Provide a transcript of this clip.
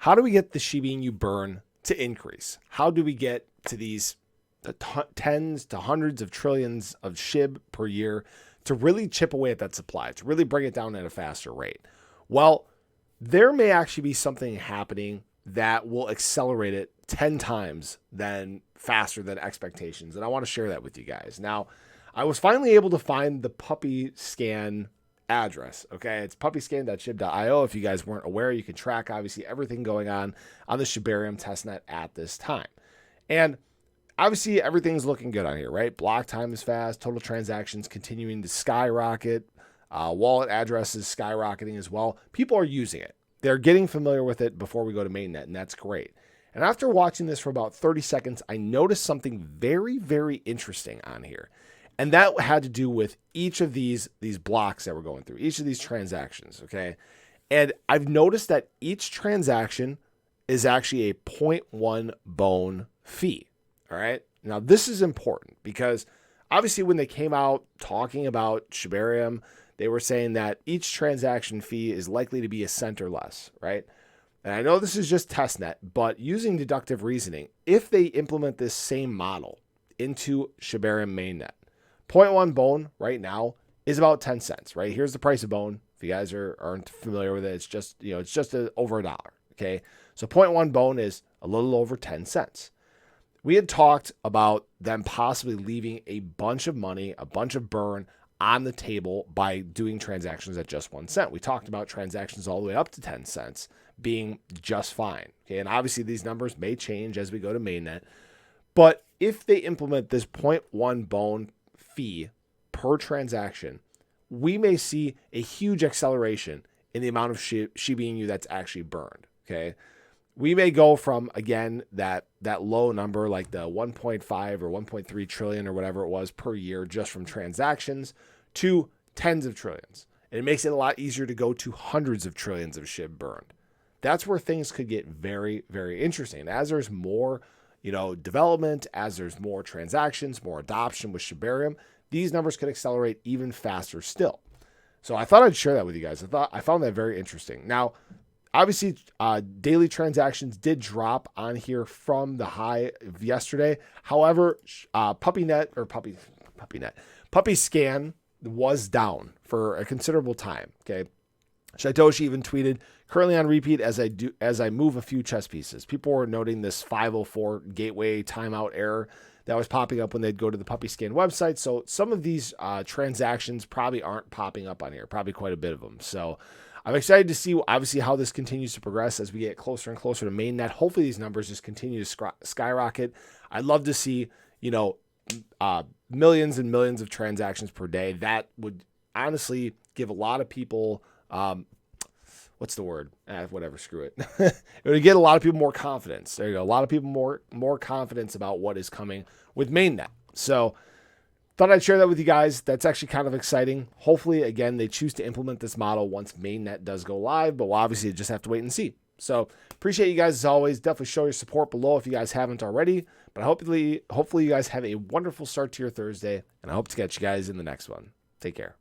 how do we get the Shiba Inu burn to increase? How do we get to these tens to hundreds of trillions of SHIB per year to really chip away at that supply, to really bring it down at a faster rate? Well, there may actually be something happening that will accelerate it 10 times than faster than expectations. And I want to share that with you guys. Now, I was finally able to find the puppy scan address. Okay. It's puppyscan.shib.io. If you guys weren't aware, you can track obviously everything going on the Shibarium testnet at this time. And obviously everything's looking good on here, right? Block time is fast, total transactions continuing to skyrocket, wallet addresses skyrocketing as well. People are using it. They're getting familiar with it before we go to mainnet, and that's great. And after watching this for about 30 seconds, I noticed something very, very interesting on here. And that had to do with each of these blocks that we're going through, each of these transactions, okay? And I've noticed that each transaction is actually a 0.1 bone fee, all right? Now, this is important because obviously when they came out talking about Shibarium, they were saying that each transaction fee is likely to be a cent or less, right? And I know this is just testnet, but using deductive reasoning, if they implement this same model into Shibarium mainnet, 0.1 bone right now is about 10 cents, right? Here's the price of bone. If you guys aren't familiar with it, it's just, it's just over $1, okay? So 0.1 bone is a little over 10 cents. We had talked about them possibly leaving a bunch of money, a bunch of burn on the table by doing transactions at just 1 cent. We talked about transactions all the way up to 10 cents being just fine. Okay, and obviously these numbers may change as we go to mainnet. But if they implement this 0.1 bone fee per transaction, we may see a huge acceleration in the amount of Shiba Inu that's actually burned. Okay, we may go from, again, that low number, like the 1.5 or 1.3 trillion or whatever it was per year just from transactions, to tens of trillions. And it makes it a lot easier to go to hundreds of trillions of SHIB burned. That's where things could get very, very interesting. And as there's more, development, as there's more transactions, more adoption with Shibarium, these numbers could accelerate even faster still. So I thought I'd share that with you guys. I found that very interesting. Now, obviously, daily transactions did drop on here from the high of yesterday. However, Puppy Scan was down for a considerable time. Okay, Shytoshi even tweeted, "Currently on repeat as I move a few chess pieces." People were noting this 504 gateway timeout error that was popping up when they'd go to the Puppy Scan website. So some of these transactions probably aren't popping up on here. Probably quite a bit of them. So I'm excited to see, obviously, how this continues to progress as we get closer and closer to mainnet. Hopefully, these numbers just continue to skyrocket. I'd love to see, millions and millions of transactions per day. That would honestly give a lot of people, what's the word? Whatever, screw it. It would get a lot of people more confidence. There you go. A lot of people more confidence about what is coming with mainnet. So thought I'd share that with you guys. That's actually kind of exciting. Hopefully, again, they choose to implement this model once mainnet does go live, but we'll obviously just have to wait and see. So appreciate you guys as always. Definitely show your support below if you guys haven't already. But hopefully you guys have a wonderful start to your Thursday, and I hope to catch you guys in the next one. Take care.